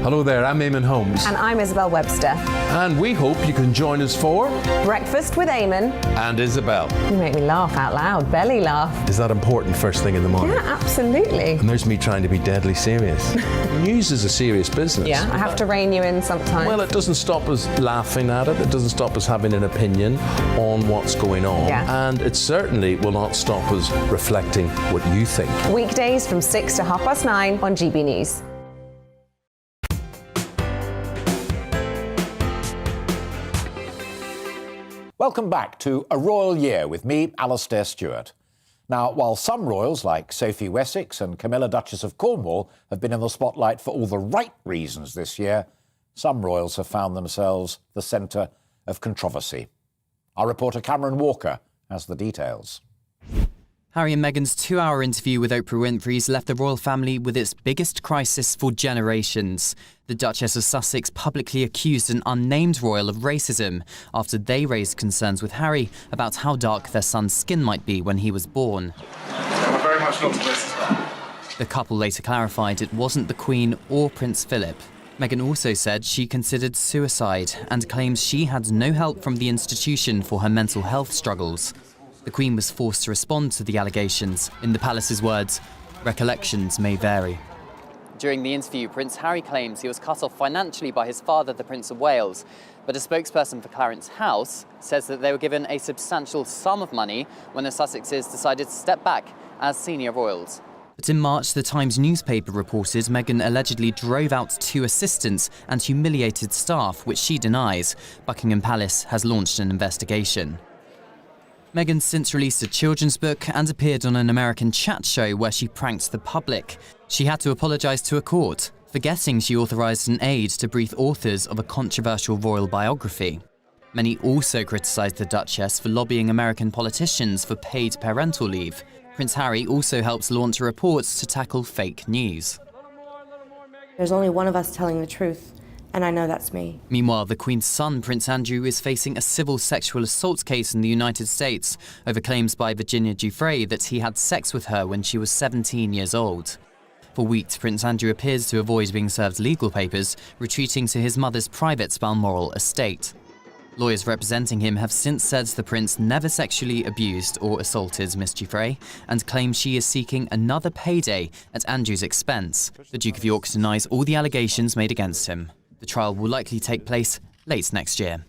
Hello there, I'm Eamon Holmes. And I'm Isabel Webster. And we hope you can join us for Breakfast with Eamon and Isabel. You make me laugh out loud, belly laugh. Is that important first thing in the morning? Yeah, absolutely. And there's me trying to be deadly serious. News is a serious business. Yeah, I have to rein you in sometimes. Well, it doesn't stop us laughing at it. It doesn't stop us having an opinion on what's going on. Yeah. And it certainly will not stop us reflecting what you think. Weekdays from 6 to 9:30 on GB News. Welcome back to A Royal Year with me, Alastair Stewart. Now, while some royals like Sophie Wessex and Camilla, Duchess of Cornwall, have been in the spotlight for all the right reasons this year, some royals have found themselves the centre of controversy. Our reporter Cameron Walker has the details. Harry and Meghan's 2-hour interview with Oprah Winfrey's left the royal family with its biggest crisis for generations. The Duchess of Sussex publicly accused an unnamed royal of racism after they raised concerns with Harry about how dark their son's skin might be when he was born. We're very much not racist. The couple later clarified it wasn't the Queen or Prince Philip. Meghan also said she considered suicide and claims she had no help from the institution for her mental health struggles. The Queen was forced to respond to the allegations. In the palace's words, recollections may vary. During the interview, Prince Harry claims he was cut off financially by his father, the Prince of Wales. But a spokesperson for Clarence House says that they were given a substantial sum of money when the Sussexes decided to step back as senior royals. But in March, the Times newspaper reported Meghan allegedly drove out 2 assistants and humiliated staff, which she denies. Buckingham Palace has launched an investigation. Meghan's since released a children's book and appeared on an American chat show where she pranked the public. She had to apologise to a court, forgetting she authorised an aid to brief authors of a controversial royal biography. Many also criticised the Duchess for lobbying American politicians for paid parental leave. Prince Harry also helped launch a report to tackle fake news. There's only one of us telling the truth, and I know that's me. Meanwhile, the Queen's son, Prince Andrew, is facing a civil sexual assault case in the United States over claims by Virginia Giuffre that he had sex with her when she was 17 years old. For weeks, Prince Andrew appears to avoid being served legal papers, retreating to his mother's private Balmoral estate. Lawyers representing him have since said the prince never sexually abused or assaulted Miss Giuffre and claim she is seeking another payday at Andrew's expense. The Duke of York denies all the allegations made against him. The trial will likely take place late next year.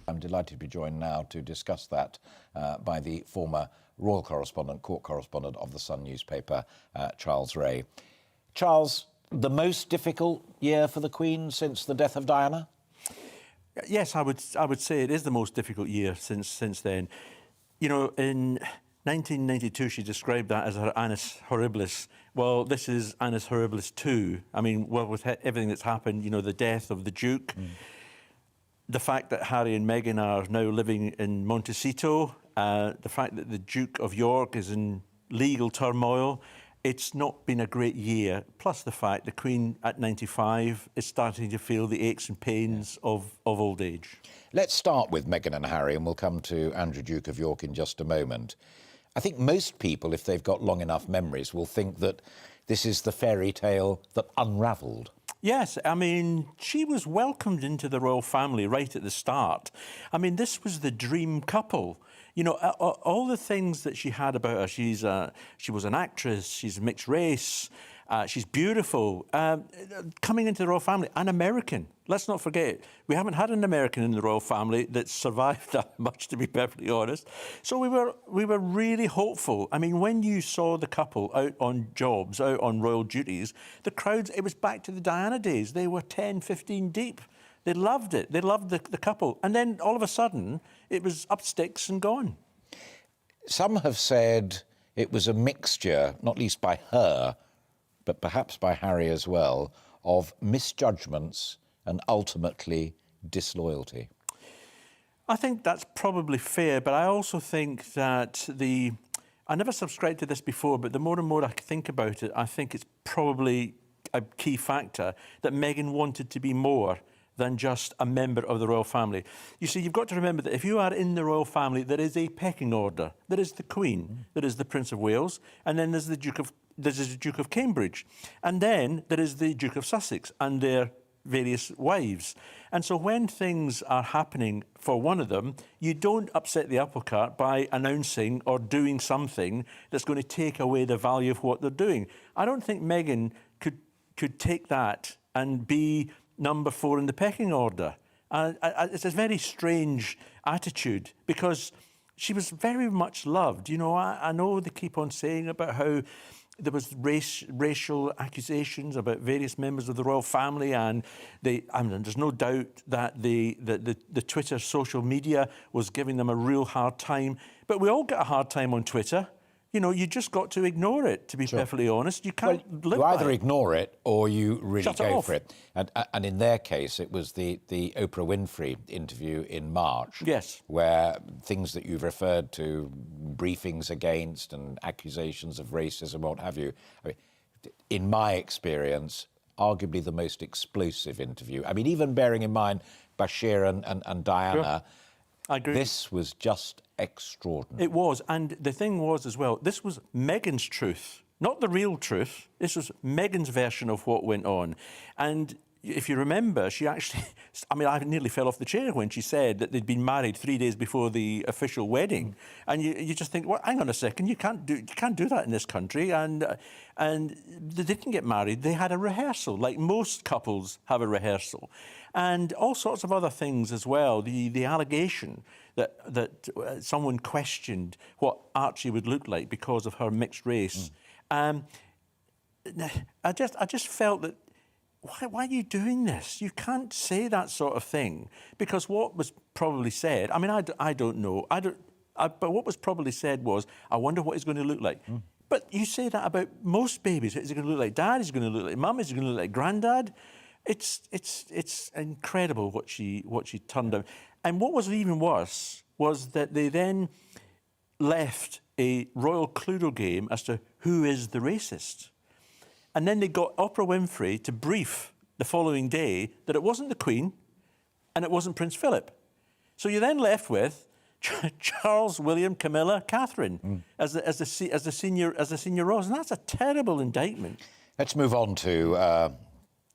I'm delighted to be joined now to discuss that by the former royal correspondent, court correspondent of the Sun newspaper, Charles Ray. Charles, the most difficult year for the Queen since the death of Diana? Yes, I would say it is the most difficult year since then. You know, in 1992, she described that as her annus horribilis. Well, this is annus horribilis 2. I mean, well, with everything that's happened, you know, the death of the Duke, the fact that Harry and Meghan are now living in Montecito, the fact that the Duke of York is in legal turmoil. It's not been a great year, plus the fact the Queen at 95 is starting to feel the aches and pains of old age. Let's start with Meghan and Harry, and we'll come to Andrew, Duke of York, in just a moment. I think most people, if they've got long enough memories, will think that this is the fairy tale that unravelled. Yes, I mean, she was welcomed into the royal family right at the start. I mean, this was the dream couple. You know, all the things that she had about her, she was an actress, she's mixed race, she's beautiful. Coming into the royal family, an American. Let's not forget, we haven't had an American in the royal family that's survived that much, to be perfectly honest. So we were really hopeful. I mean, when you saw the couple out on jobs, out on royal duties, the crowds, it was back to the Diana days. They were 10, 15 deep. They loved it. They loved the couple. And then all of a sudden, it was up sticks and gone. Some have said it was a mixture, not least by her, but perhaps by Harry as well, of misjudgments and ultimately disloyalty? I think that's probably fair, but I also think that I never subscribed to this before, but the more and more I think about it, I think it's probably a key factor that Meghan wanted to be more than just a member of the royal family. You see, you've got to remember that if you are in the royal family, there is a pecking order. There is the Queen, there is the Prince of Wales, and then there's the Duke of Cambridge, and then there is the Duke of Sussex and their various wives. And so when things are happening for one of them, you don't upset the apple cart by announcing or doing something that's going to take away the value of what they're doing. I don't think Meghan could take that and be number 4 in the pecking order. It's a very strange attitude because she was very much loved. You know, I know they keep on saying about how there was racial accusations about various members of the royal family, and there's no doubt that the Twitter social media was giving them a real hard time. But we all get a hard time on Twitter. You know, you just got to ignore it, to be perfectly honest. You can't live You by either it. ignore it or you really Shut it go off. for it. And in their case, it was the Oprah Winfrey interview in March. Yes. Where things that you've referred to, briefings against and accusations of racism, what have you, I mean, in my experience, arguably the most explosive interview. I mean, even bearing in mind Bashir and Diana, Sure. I agree. This was just extraordinary. It was, and the thing was as well, this was Meghan's truth, not the real truth. This was Meghan's version of what went on. And if you remember, she actually, I mean, I nearly fell off the chair when she said that they'd been married 3 days before the official wedding. And you just think, well, hang on a second, you can't do that in this country. And they didn't get married. They had a rehearsal, like most couples have a rehearsal. And all sorts of other things as well. The allegation that someone questioned what Archie would look like because of her mixed race. I just felt that, why are you doing this? You can't say that sort of thing, because what was probably said, I mean, I don't know, but what was probably said was, I wonder what he's going to look like. But you say that about most babies. Is he going to look like dad? Is he going to look like mum? Is he going to look like granddad? It's incredible what she turned down. And what was even worse was that they then left a royal Cluedo game as to who is the racist. And then they got Oprah Winfrey to brief the following day that it wasn't the Queen and it wasn't Prince Philip. So you're then left with Charles, William, Camilla, Catherine as the senior royals, and that's a terrible indictment. Let's move on to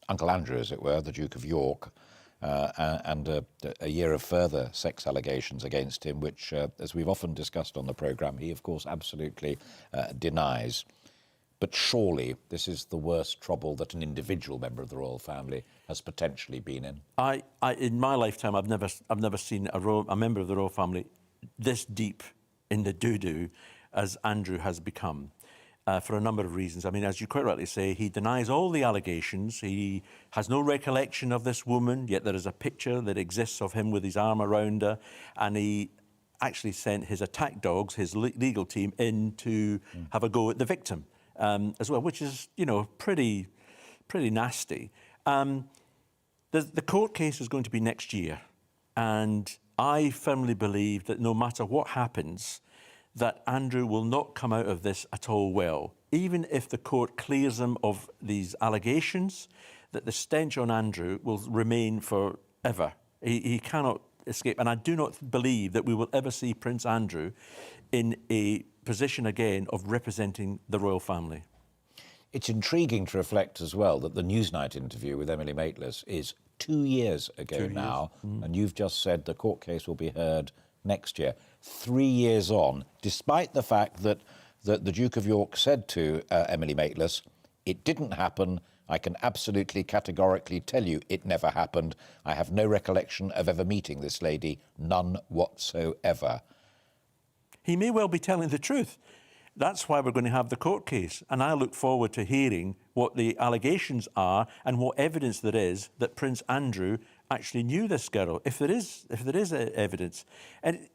Uncle Andrew, as it were, the Duke of York, and a year of further sex allegations against him, which, as we've often discussed on the programme, he, of course, absolutely denies. But surely this is the worst trouble that an individual member of the royal family has potentially been in. In my lifetime, I've never seen a member of the royal family this deep in the doo-doo as Andrew has become, for a number of reasons. I mean, as you quite rightly say, he denies all the allegations. He has no recollection of this woman, yet there is a picture that exists of him with his arm around her, and he actually sent his attack dogs, his legal team, in to have a go at the victim. As well, which is, you know, pretty nasty. The court case is going to be next year, and I firmly believe that no matter what happens, that Andrew will not come out of this at all well. Even if the court clears him of these allegations, that the stench on Andrew will remain forever. He cannot escape, and I do not believe that we will ever see Prince Andrew in a position again of representing the royal family. It's intriguing to reflect as well that the Newsnight interview with Emily Maitlis is 2 years ago now, and you've just said the court case will be heard next year. 3 years on, despite the fact that the Duke of York said to Emily Maitlis, it didn't happen. I can absolutely categorically tell you it never happened. I have no recollection of ever meeting this lady, none whatsoever. He may well be telling the truth. That's why we're going to have the court case. And I look forward to hearing what the allegations are and what evidence there is that Prince Andrew actually knew this girl, if there is evidence. And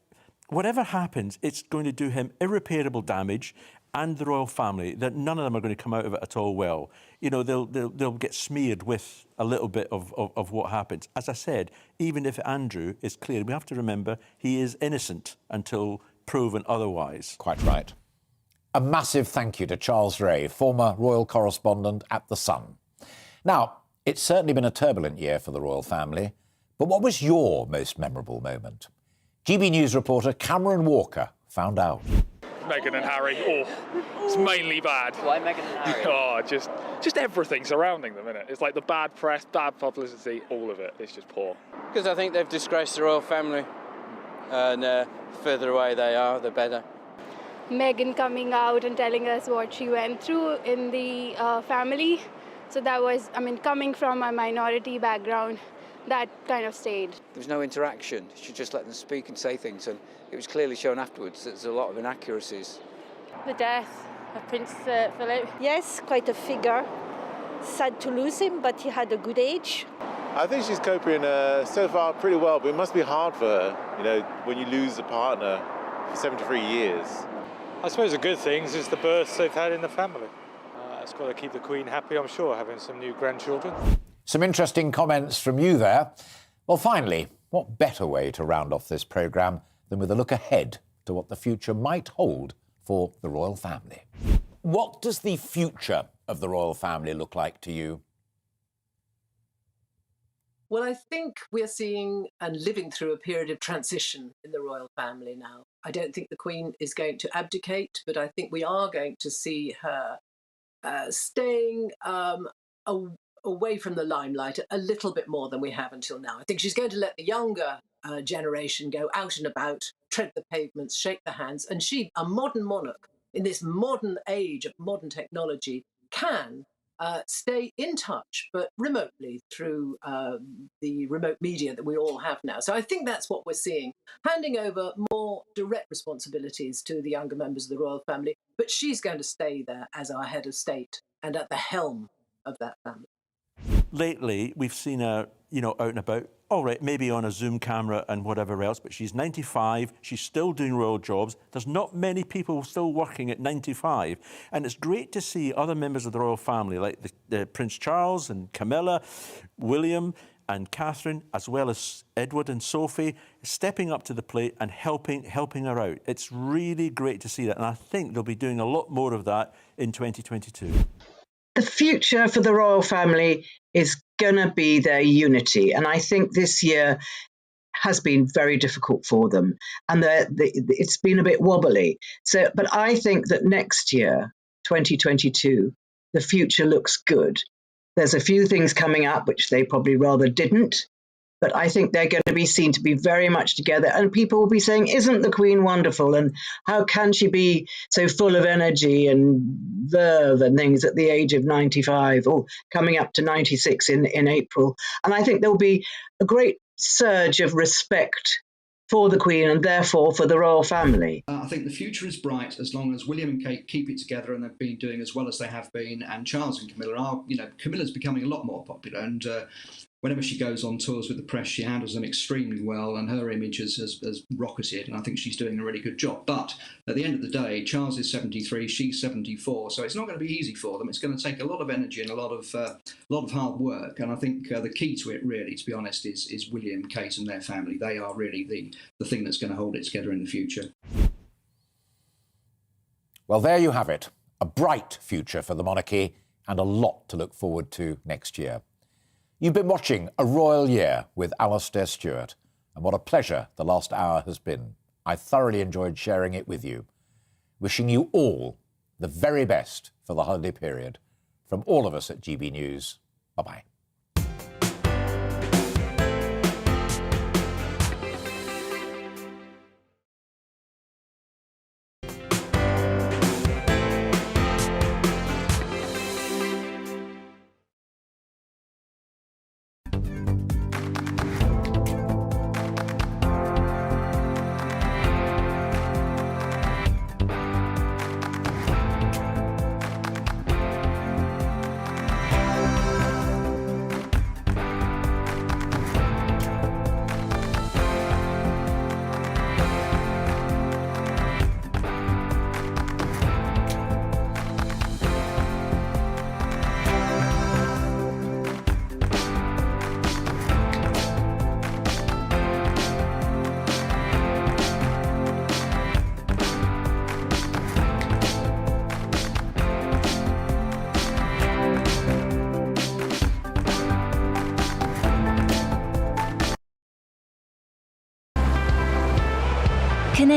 whatever happens, it's going to do him irreparable damage. and the royal family, that none of them are going to come out of it at all well. You know, they'll get smeared with a little bit of what happens. As I said, even if Andrew is clear, we have to remember he is innocent until proven otherwise. Quite right. A massive thank you to Charles Ray, former royal correspondent at The Sun. Now, it's certainly been a turbulent year for the royal family, but what was your most memorable moment? GB News reporter Cameron Walker found out. Meghan and Harry, it's mainly bad. Why Meghan and Harry? Oh, just everything surrounding them, innit? It's like the bad press, bad publicity, all of it. It's just poor. Because I think they've disgraced the royal family, and further away they are, the better. Meghan coming out and telling us what she went through in the family. So that was, coming from a minority background, that kind of stayed. There was no interaction. She just let them speak and say things, and it was clearly shown afterwards that there's a lot of inaccuracies. The death of Prince Philip. Yes, quite a figure. Sad to lose him, but he had a good age. I think she's coping so far pretty well, but it must be hard for her, you know, when you lose a partner for 73 years. I suppose the good things is the births they've had in the family. It's got to keep the Queen happy, I'm sure, having some new grandchildren. Some interesting comments from you there. Well, finally, what better way to round off this programme than with a look ahead to what the future might hold for the royal family? What does the future of the royal family look like to you? Well, I think we're seeing and living through a period of transition in the royal family now. I don't think the Queen is going to abdicate, but I think we are going to see her staying away from the limelight a little bit more than we have until now. I think she's going to let the younger generation go out and about, tread the pavements, shake the hands, and she, a modern monarch in this modern age of modern technology, can stay in touch, but remotely through the remote media that we all have now. So I think that's what we're seeing, handing over more direct responsibilities to the younger members of the royal family, but she's going to stay there as our head of state and at the helm of that family. Lately, we've seen her, out and about, all right, maybe on a Zoom camera and whatever else, but she's 95, she's still doing royal jobs. There's not many people still working at 95. And it's great to see other members of the royal family, like the Prince Charles and Camilla, William and Catherine, as well as Edward and Sophie, stepping up to the plate and helping her out. It's really great to see that, and I think they'll be doing a lot more of that in 2022. The future for the royal family is going to be their unity. And I think this year has been very difficult for them. And it's been a bit wobbly. But I think that next year, 2022, the future looks good. There's a few things coming up which they probably rather didn't. But I think they're going to be seen to be very much together. And people will be saying, isn't the Queen wonderful? And how can she be so full of energy and verve and things at the age of 95 or coming up to 96 in April? And I think there'll be a great surge of respect for the Queen and therefore for the royal family. I think the future is bright as long as William and Kate keep it together, and they've been doing as well as they have been. And Charles and Camilla are, Camilla's becoming a lot more popular, and whenever she goes on tours with the press, she handles them extremely well, and her image has rocketed, and I think she's doing a really good job. But at the end of the day, Charles is 73, she's 74, so it's not going to be easy for them. It's going to take a lot of energy and a lot of hard work, and I think the key to it, really, to be honest, is William, Kate and their family. They are really the thing that's going to hold it together in the future. Well, there you have it. A bright future for the monarchy and a lot to look forward to next year. You've been watching A Royal Year with Alastair Stewart, and what a pleasure the last hour has been. I thoroughly enjoyed sharing it with you. Wishing you all the very best for the holiday period. From all of us at GB News, bye-bye.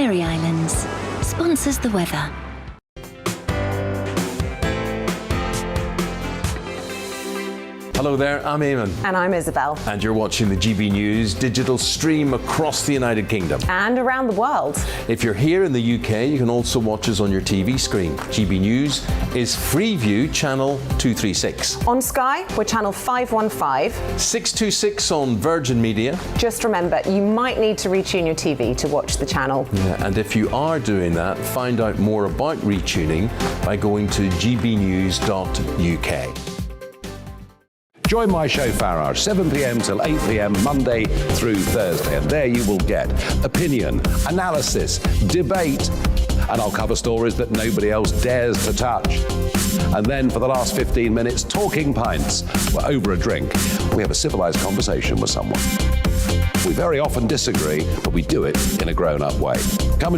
Canary Islands sponsors the weather. Hello there, I'm Eamon. And I'm Isabel. And you're watching the GB News digital stream across the United Kingdom. And around the world. If you're here in the UK, you can also watch us on your TV screen. GB News is Freeview channel 236. On Sky, we're channel 515. 626 on Virgin Media. Just remember, you might need to retune your TV to watch the channel. Yeah, and if you are doing that, find out more about retuning by going to gbnews.uk. Join my show Farage, 7 p.m. till 8 p.m. Monday through Thursday. And there you will get opinion, analysis, debate, and I'll cover stories that nobody else dares to touch. And then for the last 15 minutes, talking pints. We're over a drink. We have a civilized conversation with someone. We very often disagree, but we do it in a grown-up way. Come and